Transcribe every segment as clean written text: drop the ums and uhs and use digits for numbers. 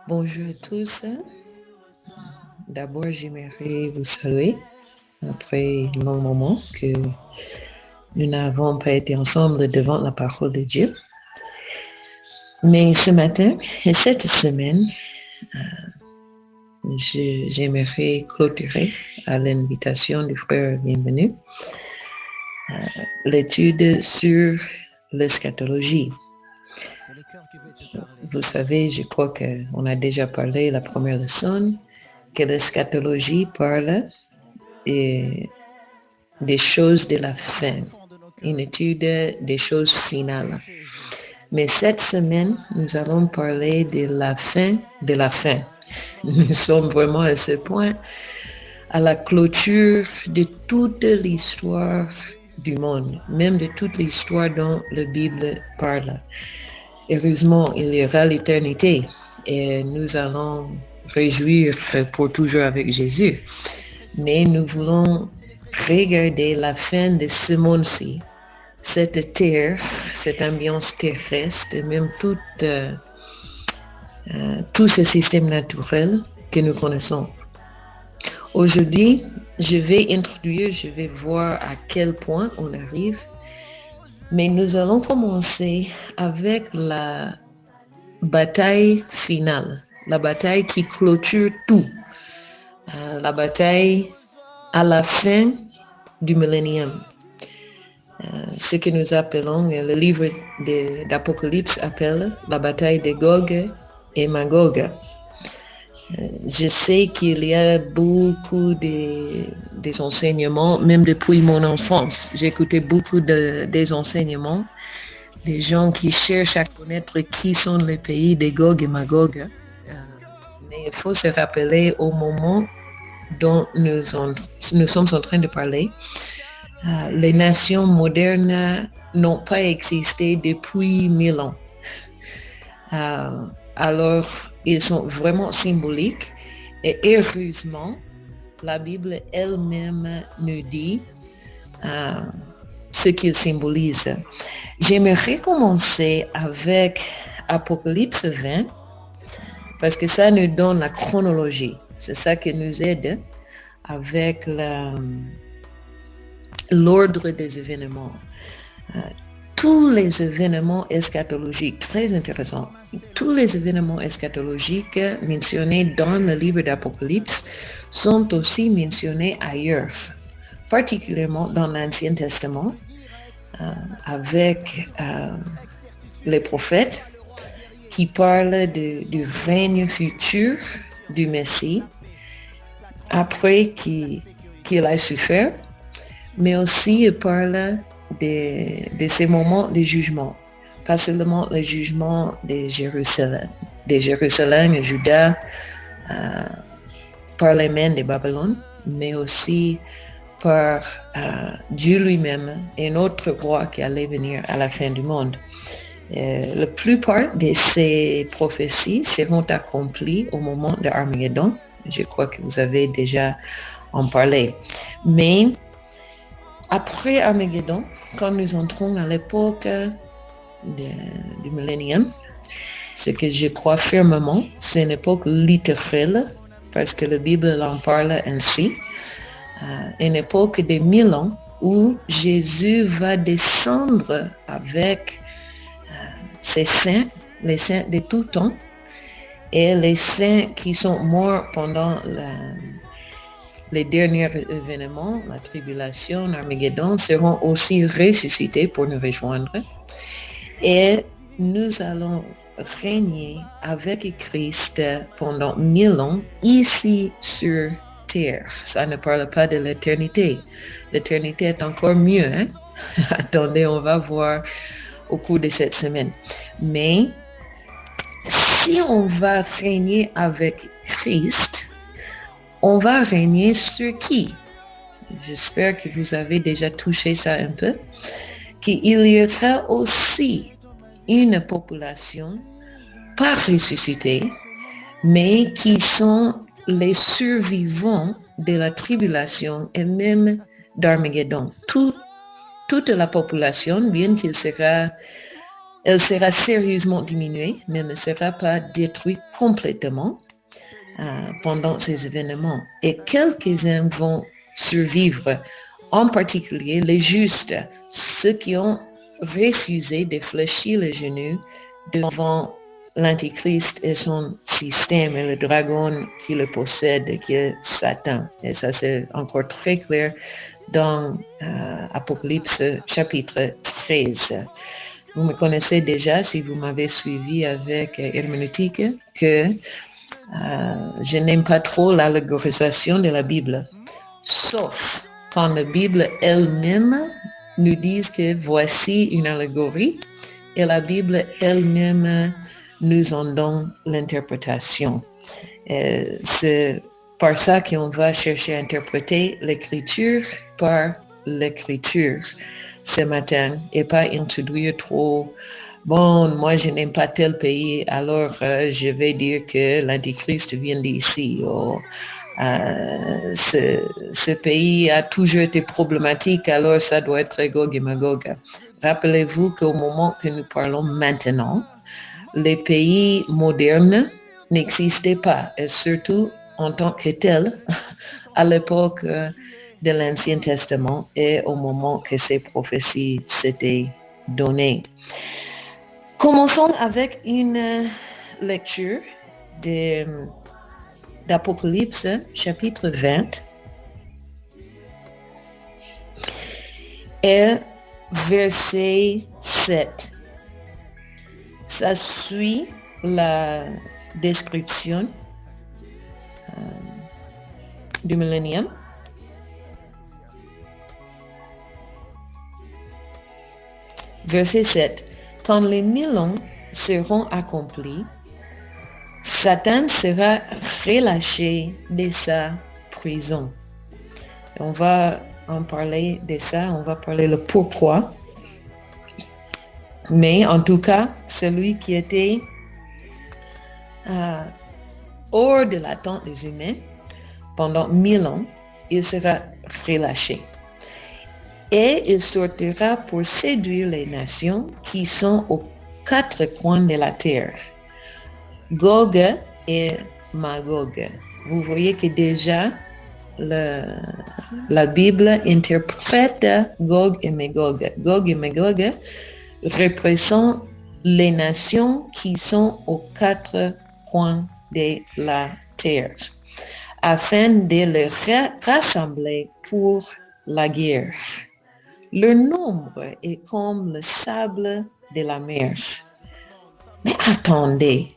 Bonjour à tous. D'abord, j'aimerais vous saluer après un long moment que nous n'avons pas été ensemble devant la parole de Dieu. Mais ce matin et cette semaine, j'aimerais clôturer à l'invitation du frère Bienvenu l'étude sur l'eschatologie. Vous savez, je crois qu'on a déjà parlé la première leçon, que l'eschatologie parle des choses de la fin, une étude des choses finales. Mais cette semaine, nous allons parler de la fin de la fin. Nous sommes vraiment à ce point, à la clôture de toute l'histoire du monde, même de toute l'histoire dont la Bible parle. Heureusement, il y aura l'éternité et nous allons réjouir pour toujours avec Jésus. Mais nous voulons regarder la fin de ce monde-ci, cette terre, cette ambiance terrestre, et même tout ce système naturel que nous connaissons. Aujourd'hui, je vais voir à quel point on arrive, mais nous allons commencer avec la bataille finale, la bataille qui clôture tout, la bataille à la fin du millénium. Ce que nous appelons, le livre d'Apocalypse appelle la bataille de Gog et Magog. Je sais qu'il y a beaucoup des enseignements, même depuis mon enfance. J'ai écouté beaucoup des enseignements, des gens qui cherchent à connaître qui sont les pays de Gog et Magog. Mais il faut se rappeler au moment dont nous sommes en train de parler. Les nations modernes n'ont pas existé depuis 1000 ans. Alors, ils sont vraiment symboliques et heureusement, la Bible elle-même nous dit ce qu'ils symbolisent. J'aimerais commencer avec Apocalypse 20 parce que ça nous donne la chronologie. C'est ça qui nous aide avec l'ordre des événements. Tous les événements eschatologiques, très intéressants, tous les événements eschatologiques mentionnés dans le livre d'Apocalypse sont aussi mentionnés ailleurs, particulièrement dans l'Ancien Testament, avec les prophètes qui parlent du règne futur du Messie après qu'il a souffert, mais aussi il parle de ces moments de jugement, pas seulement le jugement de Jérusalem et Juda par les mains de Babylone, mais aussi par Dieu lui-même et notre roi qui allait venir à la fin du monde. La plupart de ces prophéties seront accomplies au moment de Armageddon. Je crois que vous avez déjà en parlé. Mais après Armageddon, quand nous entrons à l'époque du millénium, ce que je crois fermement, c'est une époque littérale, parce que la Bible en parle ainsi, une époque de 1000 ans où Jésus va descendre avec ses saints, les saints de tout temps, et les saints qui sont morts pendant les derniers événements, la tribulation, Armageddon, seront aussi ressuscités pour nous rejoindre. Et nous allons régner avec Christ pendant 1000 ans ici sur terre. Ça ne parle pas de l'éternité. L'éternité est encore mieux. Hein? Attendez, on va voir au cours de cette semaine. Mais si on va régner avec Christ, on va régner sur qui? J'espère que vous avez déjà touché ça un peu. Qu'il y aura aussi une population pas ressuscitée, mais qui sont les survivants de la tribulation et même d'Armageddon. Toute la population, bien elle sera sérieusement diminuée, mais ne sera pas détruite complètement pendant ces événements. Et quelques-uns vont survivre, en particulier les justes, ceux qui ont refusé de fléchir les genoux devant l'Antichrist et son système et le dragon qui le possède, qui est Satan. Et ça, c'est encore très clair dans Apocalypse chapitre 13. Vous me connaissez déjà, si vous m'avez suivi avec herméneutique, que je n'aime pas trop l'allégorisation de la Bible, sauf quand la Bible elle-même nous dit que voici une allégorie et la Bible elle-même nous en donne l'interprétation. C'est par ça qu'on va chercher à interpréter l'écriture par l'écriture ce matin et pas introduire trop. Bon, moi je n'aime pas tel pays, alors je vais dire que l'Antichrist vient d'ici. Ce pays a toujours été problématique, alors ça doit être Gog et Magog. Rappelez-vous qu'au moment que nous parlons maintenant, les pays modernes n'existaient pas, et surtout en tant que tels, à l'époque de l'Ancien Testament et au moment que ces prophéties s'étaient données. Commençons avec une lecture d'Apocalypse, chapitre 20, et verset 7. Ça suit la description du millénium. Verset 7. Quand les 1000 ans seront accomplis, Satan sera relâché de sa prison. On va en parler de ça, on va parler le pourquoi. Mais en tout cas, celui qui était hors de l'attente des humains pendant 1000 ans, il sera relâché. Et il sortira pour séduire les nations qui sont aux 4 coins de la terre. Gog et Magog. Vous voyez que déjà la Bible interprète Gog et Magog. Gog et Magog représentent les nations qui sont aux 4 coins de la terre, afin de les rassembler pour la guerre. Leur nombre est comme le sable de la mer. Mais attendez,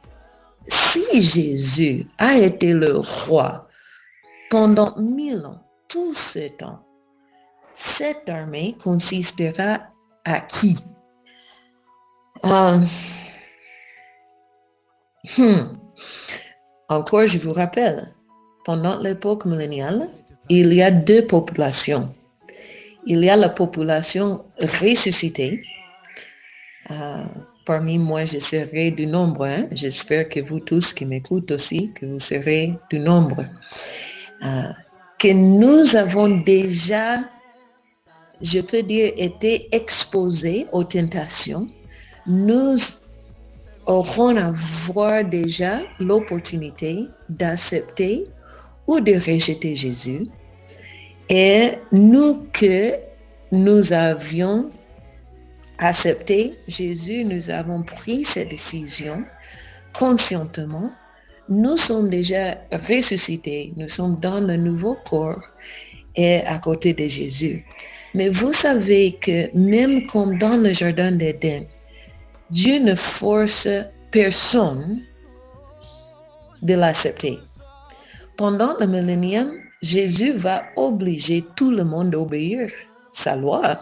si Jésus a été le roi pendant 1000 ans, tout ce temps, cette armée consistera à qui? Encore, je vous rappelle, pendant l'époque milléniale, il y a 2 populations. Il y a la population ressuscitée. Parmi moi, je serai du nombre. J'espère que vous tous qui m'écoutent aussi, que vous serez du nombre. Que nous avons déjà, je peux dire, été exposés aux tentations. Nous aurons à voir déjà l'opportunité d'accepter ou de rejeter Jésus. Et nous que nous avions accepté Jésus, nous avons pris cette décision conscientement. Nous sommes déjà ressuscités, nous sommes dans le nouveau corps et à côté de Jésus. Mais vous savez que même comme dans le jardin d'Éden, Dieu ne force personne de l'accepter. Pendant le millénium, Jésus va obliger tout le monde d'obéir sa loi.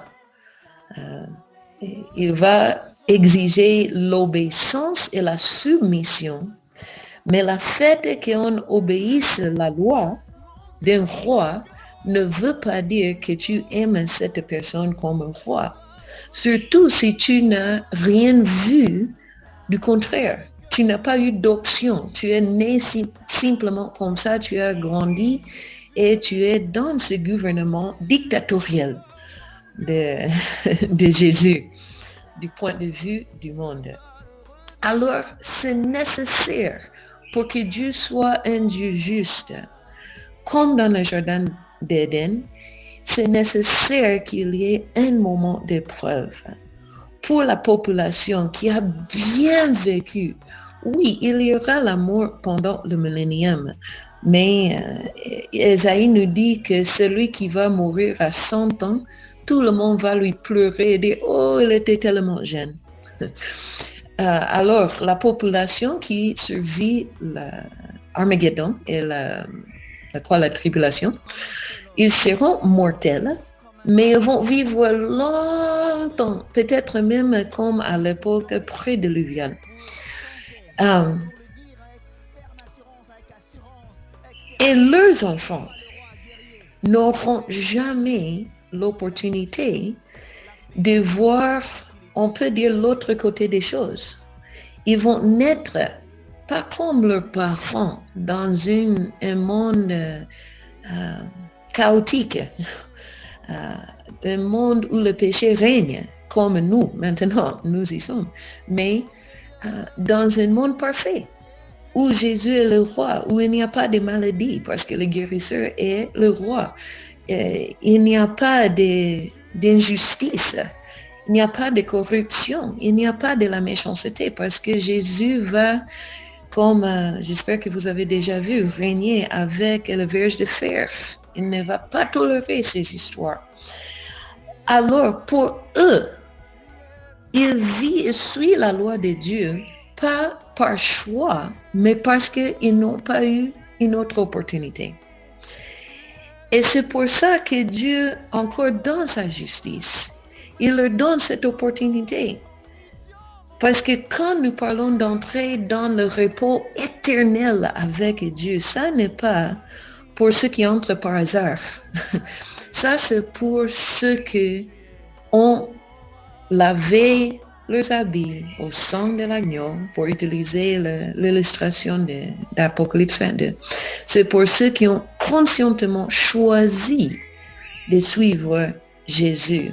Il va exiger l'obéissance et la soumission. Mais le fait qu'on obéisse la loi d'un roi ne veut pas dire que tu aimes cette personne comme un roi. Surtout si tu n'as rien vu du contraire. Tu n'as pas eu d'option. Tu es né simplement comme ça, tu as grandi et tu es dans ce gouvernement dictatorial de, de Jésus, du point de vue du monde. Alors, c'est nécessaire pour que Dieu soit un Dieu juste. Comme dans le jardin d'Éden, c'est nécessaire qu'il y ait un moment d'épreuve. Pour la population qui a bien vécu, oui, il y aura l'amour pendant le millénium, mais Ésaïe nous dit que celui qui va mourir à 100 ans, tout le monde va lui pleurer et dire « Oh, il était tellement jeune ». Alors, la population qui survit l'Armageddon et la tribulation, ils seront mortels, mais ils vont vivre longtemps, peut-être même comme à l'époque prédiluvienne. Et leurs enfants n'auront jamais l'opportunité de voir, on peut dire, l'autre côté des choses. Ils vont naître pas comme leurs parents dans un monde chaotique, un monde où le péché règne, comme nous, maintenant, nous y sommes, mais dans un monde parfait, où Jésus est le roi, où il n'y a pas de maladie, parce que le guérisseur est le roi. Il n'y a pas d'injustice, il n'y a pas de corruption, il n'y a pas de la méchanceté, parce que Jésus va, comme j'espère que vous avez déjà vu, régner avec le verge de fer. Il ne va pas tolérer ces histoires. Alors, pour eux, ils vivent et suivent la loi de Dieu, pas par choix, mais parce qu'ils n'ont pas eu une autre opportunité. Et c'est pour ça que Dieu, encore dans sa justice, il leur donne cette opportunité. Parce que quand nous parlons d'entrer dans le repos éternel avec Dieu, ça n'est pas pour ceux qui entrent par hasard. Ça, c'est pour ceux qui ont lavé leurs habits au sang de l'agneau, pour utiliser l'illustration d'Apocalypse 22. C'est pour ceux qui ont consciemment choisi de suivre Jésus.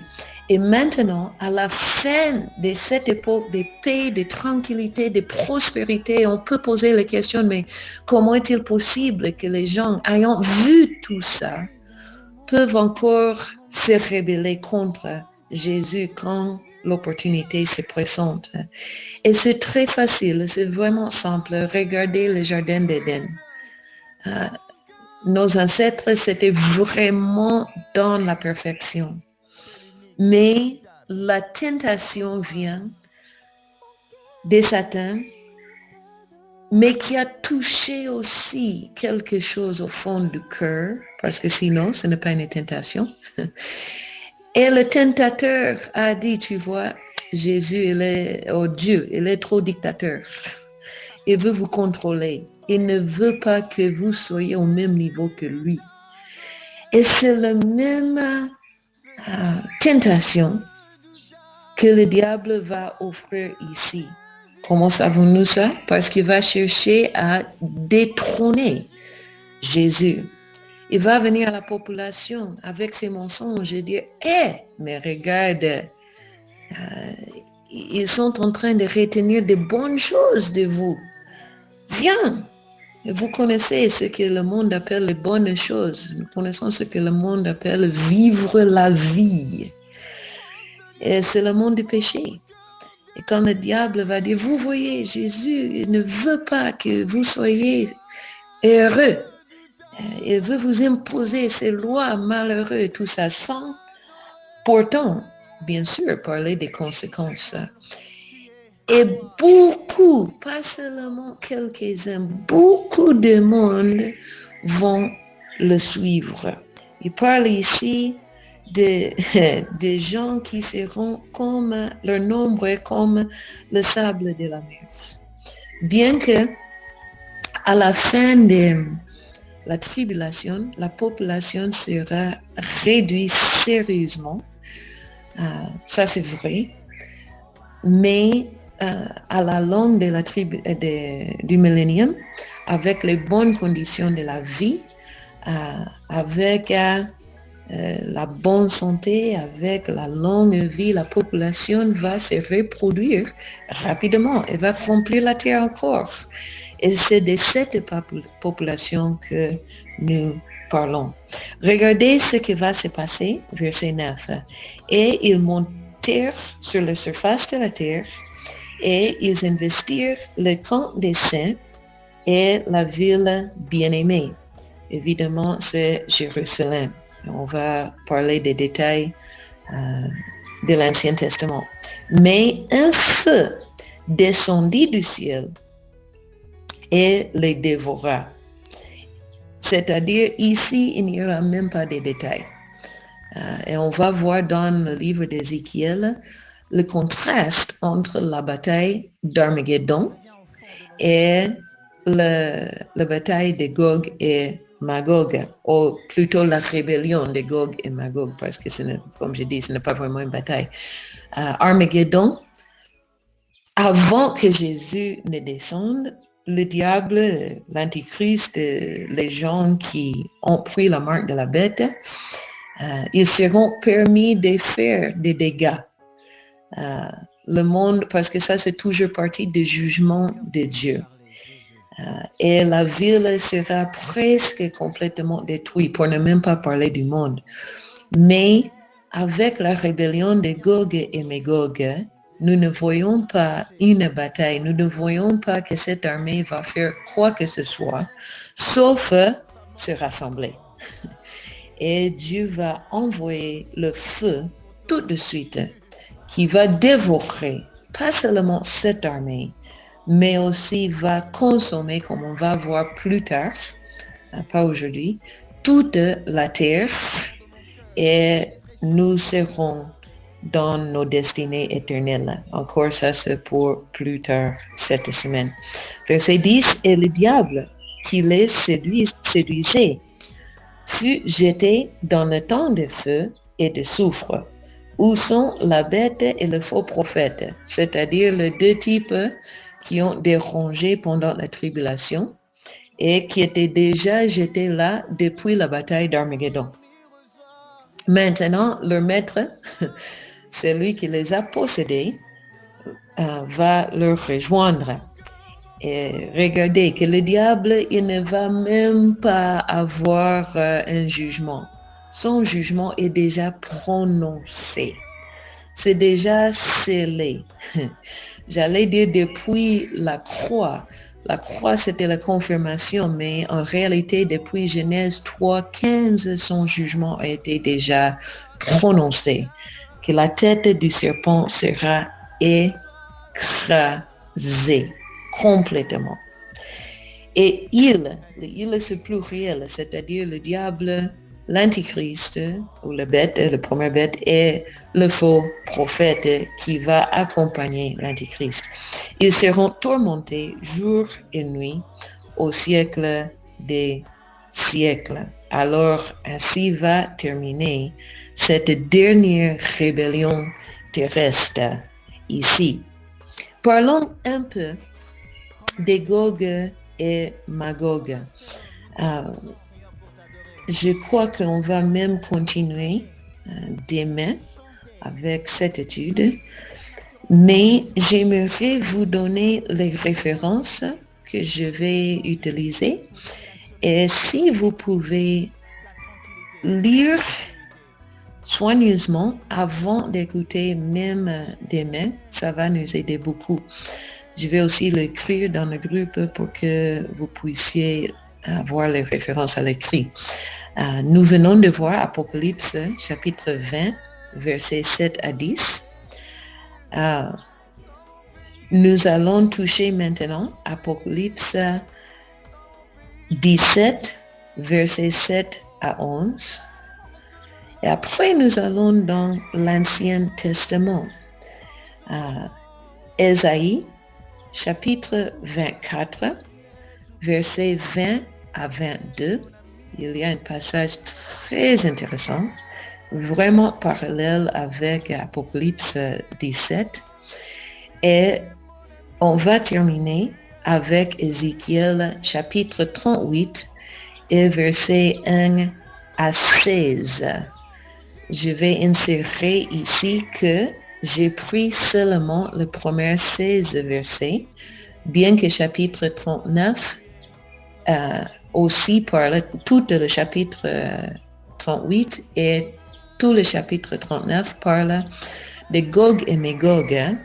Et maintenant, à la fin de cette époque de paix, de tranquillité, de prospérité, on peut poser la question, mais comment est-il possible que les gens, ayant vu tout ça, peuvent encore se rebeller contre Jésus quand l'opportunité se présente? Et c'est très facile, c'est vraiment simple. Regardez le jardin d'Éden. Nos ancêtres, c'était vraiment dans la perfection. Mais la tentation vient de Satan, mais qui a touché aussi quelque chose au fond du cœur, parce que sinon, ce n'est pas une tentation. Et le tentateur a dit, tu vois, Jésus, Dieu, il est trop dictateur. Il veut vous contrôler. Il ne veut pas que vous soyez au même niveau que lui. Et c'est la même tentation que le diable va offrir ici. Comment savons-nous ça? Parce qu'il va chercher à détrôner Jésus. Il va venir à la population avec ses mensonges et dire, mais regarde, ils sont en train de retenir de bonnes choses de vous. Viens, vous connaissez ce que le monde appelle les bonnes choses. Nous connaissons ce que le monde appelle vivre la vie. Et c'est le monde du péché. Et quand le diable va dire, vous voyez, Jésus il ne veut pas que vous soyez heureux. Il veut vous imposer ces lois malheureuses et tout ça sans pourtant, bien sûr, parler des conséquences. Et beaucoup, pas seulement quelques-uns, beaucoup de monde vont le suivre. Il parle ici de gens qui seront comme, leur nombre est comme le sable de la mer. Bien que à la fin de la tribulation, la population sera réduite sérieusement. Ça c'est vrai. Mais à la longue de la du millénium, avec les bonnes conditions de la vie, avec la bonne santé, avec la longue vie, la population va se reproduire rapidement et va remplir la terre encore. Et c'est de cette population que nous parlons. Regardez ce qui va se passer, verset 9. Et ils montèrent sur la surface de la terre et ils investirent le camp des saints et la ville bien-aimée. Évidemment, c'est Jérusalem. On va parler des détails de l'Ancien Testament. Mais un feu descendit du ciel et les dévora. C'est-à-dire, ici, il n'y aura même pas de détails. Et on va voir dans le livre d'Ézéchiel le contraste entre la bataille d'Armageddon et la bataille de Gog et Magog, ou plutôt la rébellion de Gog et Magog, parce que, comme je dis, ce n'est pas vraiment une bataille. Armageddon, avant que Jésus ne descende, le diable, l'antichrist, les gens qui ont pris la marque de la bête, ils seront permis de faire des dégâts. Le monde, parce que ça, c'est toujours partie du jugement de Dieu. Et la ville sera presque complètement détruite, pour ne même pas parler du monde. Mais avec la rébellion de Gog et Magog, nous ne voyons pas une bataille, nous ne voyons pas que cette armée va faire quoi que ce soit, sauf se rassembler. Et Dieu va envoyer le feu tout de suite, qui va dévorer pas seulement cette armée, mais aussi va consommer, comme on va voir plus tard, pas aujourd'hui, toute la terre, et nous serons dans nos destinées éternelles. Encore ça, c'est pour plus tard cette semaine. Verset 10, et le diable qui les séduisait fut jeté dans le temps de feu et de soufre, où sont la bête et le faux prophète, c'est-à-dire les deux types qui ont dérangé pendant la tribulation et qui étaient déjà jetés là depuis la bataille d'Armageddon. Maintenant, leur maître, celui qui les a possédés, va leur rejoindre. Et regardez que le diable, il ne va même pas avoir un jugement. Son jugement est déjà prononcé. C'est déjà scellé. J'allais dire depuis la croix. La croix, c'était la confirmation, mais en réalité, depuis Genèse 3:15, son jugement a été déjà prononcé. Que la tête du serpent sera écrasée complètement. Et il c'est pluriel, c'est-à-dire le diable, l'antichrist, ou la bête, la première bête, et le faux prophète qui va accompagner l'antichrist. Ils seront tourmentés jour et nuit au siècle des siècles. Alors, ainsi va terminer cette dernière rébellion terrestre ici. Parlons un peu de Gog et Magog. Je crois qu'on va même continuer demain avec cette étude, mais j'aimerais vous donner les références que je vais utiliser. Et si vous pouvez lire soigneusement avant d'écouter même demain, ça va nous aider beaucoup. Je vais aussi l'écrire dans le groupe pour que vous puissiez avoir les références à l'écrit. Nous venons de voir Apocalypse chapitre 20, versets 7 à 10. Nous allons toucher maintenant Apocalypse 17, versets 7 à 11. Et après, nous allons dans l'Ancien Testament. Ésaïe, chapitre 24, versets 20 à 22. Il y a un passage très intéressant, vraiment parallèle avec Apocalypse 17. Et on va terminer avec Ézéchiel chapitre 38 et versets 1 à 16. Je vais insérer ici que j'ai pris seulement le premier 16 versets, bien que chapitre 39 aussi parle, tout le chapitre 38 et tout le chapitre 39 parle de Gog et Magog.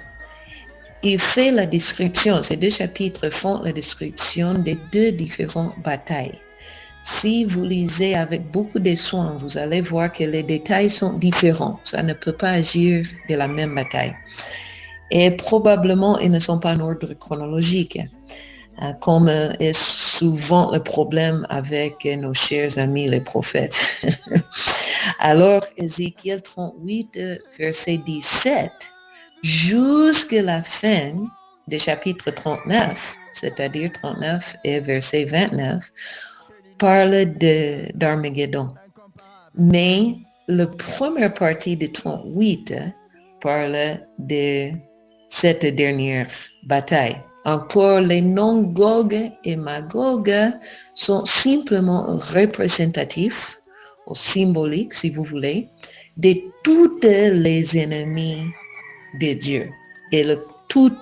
Il fait la description, ces deux chapitres font la description des deux différentes batailles. Si vous lisez avec beaucoup de soin, vous allez voir que les détails sont différents. Ça ne peut pas agir de la même bataille. Et probablement, ils ne sont pas en ordre chronologique, comme est souvent le problème avec nos chers amis les prophètes. Alors, Ézéchiel 38, verset 17, jusqu'à la fin du chapitre 39, c'est-à-dire 39 et verset 29, parle d'Armageddon. Mais la première partie de 38 parle de cette dernière bataille. Encore, les noms Gog et Magog sont simplement représentatifs ou symboliques, si vous voulez, de tous les ennemis de Dieu et tous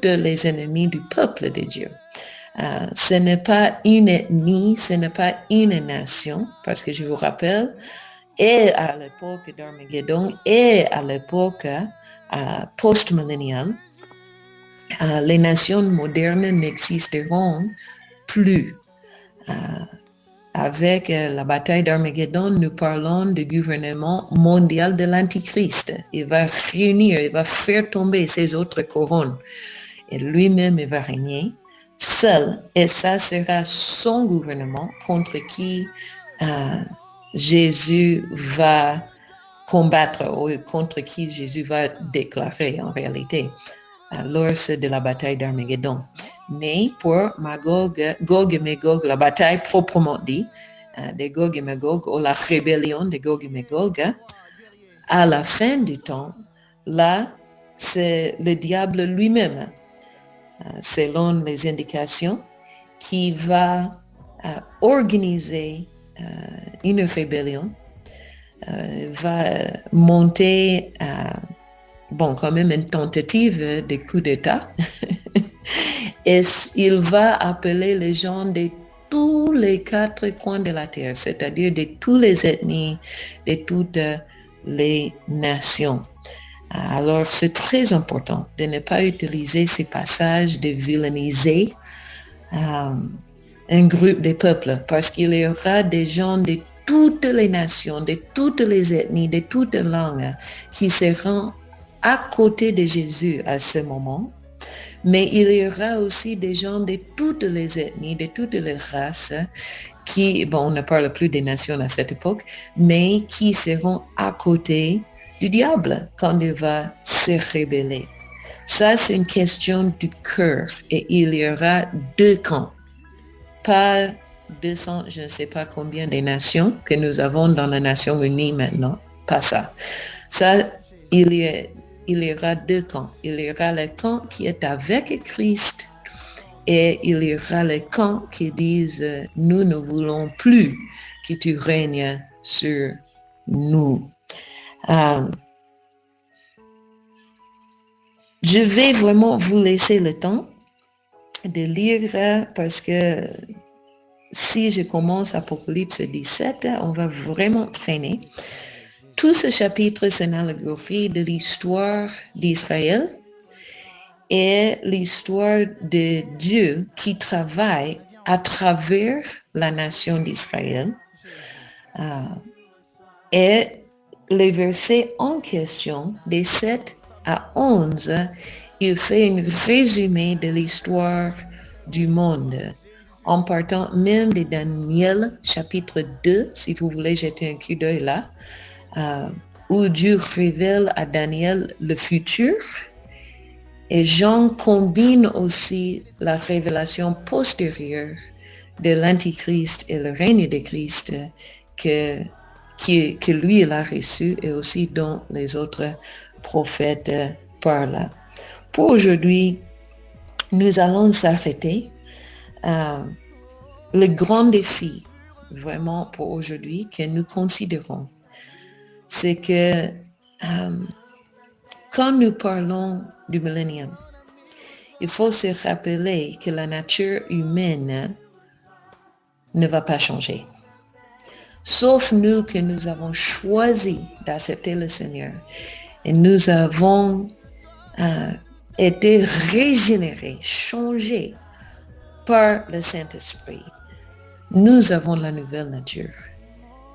les ennemis du peuple de Dieu. Ce n'est pas une ethnie, ce n'est pas une nation, parce que je vous rappelle, et à l'époque d'Armageddon et à l'époque post-milléniale, les nations modernes n'existeront plus. Avec la bataille d'Armageddon, nous parlons du gouvernement mondial de l'Antichrist. Il va réunir, il va faire tomber ces autres couronnes. Et lui-même, il va régner seul. Et ça sera son gouvernement contre qui Jésus va combattre ou contre qui Jésus va déclarer en réalité lors de la bataille d'Armageddon. Mais pour Gog et Magog, la bataille proprement dit de Gog et Magog, ou la rébellion de Gog et Magog, à la fin du temps, là, c'est le diable lui-même, selon les indications, qui va organiser une rébellion, va monter quand même une tentative de coup d'État. Et il va appeler les gens de tous les quatre coins de la terre, c'est-à-dire de toutes les ethnies, de toutes les nations. Alors, c'est très important de ne pas utiliser ces passages de vilainiser un groupe de peuples, parce qu'il y aura des gens de toutes les nations, de toutes les ethnies, de toutes les langues qui seront à côté de Jésus à ce moment. Mais il y aura aussi des gens de toutes les ethnies, de toutes les races, qui, on ne parle plus des nations à cette époque, mais qui seront à côté du diable quand il va se rébeller. Ça, c'est une question du cœur et il y aura deux camps. Pas 200, je ne sais pas combien de nations que nous avons dans les Nations Unies maintenant. Pas ça. Ça, il y aura deux camps. Il y aura le camp qui est avec Christ et il y aura le camp qui disent nous ne voulons plus que tu règnes sur nous. Je vais vraiment vous laisser le temps de lire parce que si je commence Apocalypse 17, on va vraiment traîner. Tout ce chapitre, c'est une allégorie de l'histoire d'Israël et l'histoire de Dieu qui travaille à travers la nation d'Israël. Et les versets en question, des 7 à 11, il fait un résumé de l'histoire du monde, en partant même de Daniel chapitre 2, si vous voulez jeter un coup d'œil là, où Dieu révèle à Daniel le futur. Et Jean combine aussi la révélation postérieure de l'Antichrist et le règne de Christ que lui il a reçu et aussi dont les autres prophètes parlent. Pour aujourd'hui, nous allons s'arrêter. Le grand défi, vraiment pour aujourd'hui, que nous considérons, c'est que quand nous parlons du millénium, il faut se rappeler que la nature humaine ne va pas changer. Sauf nous que nous avons choisi d'accepter le Seigneur et nous avons été régénérés, changés par le Saint-Esprit. Nous avons la nouvelle nature.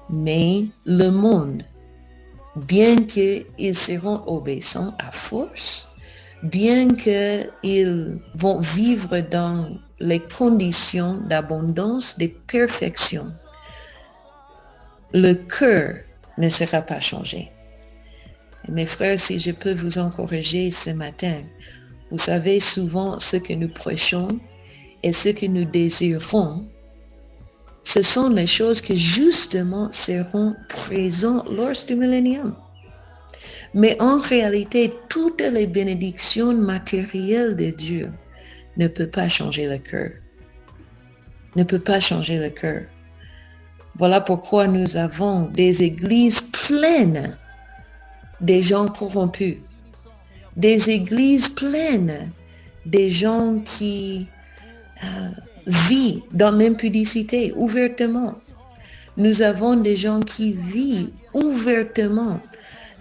Mais le monde, bien qu'ils seront obéissants à force, bien qu'ils vont vivre dans les conditions d'abondance, de perfection, le cœur ne sera pas changé. Et mes frères, si je peux vous encourager ce matin, vous savez souvent ce que nous prêchons et ce que nous désirons, ce sont les choses qui justement seront présentes lors du millénium. Mais en réalité, toutes les bénédictions matérielles de Dieu ne peuvent pas changer le cœur. Ne peut pas changer le cœur. Voilà pourquoi nous avons des églises pleines des gens corrompus, des églises pleines des gens qui vivent dans l'impudicité ouvertement. Nous avons des gens qui vivent ouvertement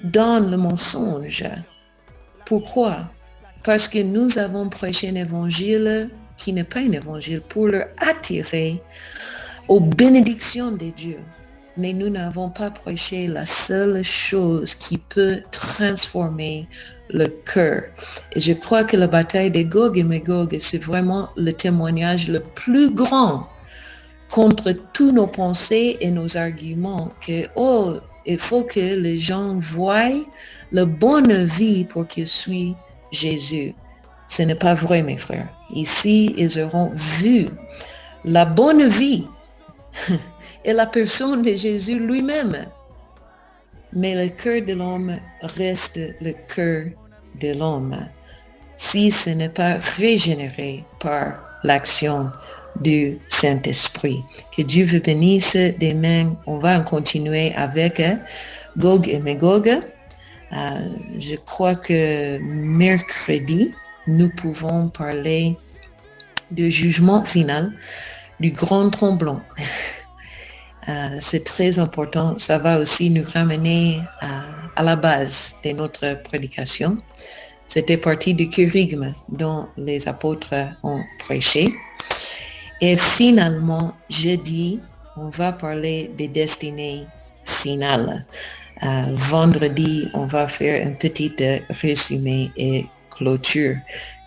dans le mensonge. Pourquoi? Parce que nous avons prêché un évangile qui n'est pas un évangile pour leur attirer aux bénédictions de Dieu. Mais nous n'avons pas prêché la seule chose qui peut transformer le cœur. Et je crois que la bataille de Gog et Magog, c'est vraiment le témoignage le plus grand contre tous nos pensées et nos arguments que, il faut que les gens voient la bonne vie pour qu'ils suivent Jésus. Ce n'est pas vrai, mes frères. Ici, ils auront vu la bonne vie et la personne de Jésus lui-même. Mais le cœur de l'homme reste le cœur de l'homme si ce n'est pas régénéré par l'action du Saint-Esprit. Que Dieu vous bénisse. Demain, on va continuer avec Gog et Magog. Je crois que mercredi, nous pouvons parler du jugement final, du grand tremblement. C'est très important. Ça va aussi nous ramener à la base de notre prédication. C'était partie du kérygme dont les apôtres ont prêché. Et finalement, jeudi, on va parler des destinées finales. Vendredi, on va faire un petit résumé et clôture.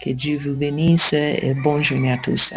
Que Dieu vous bénisse et bonne journée à tous.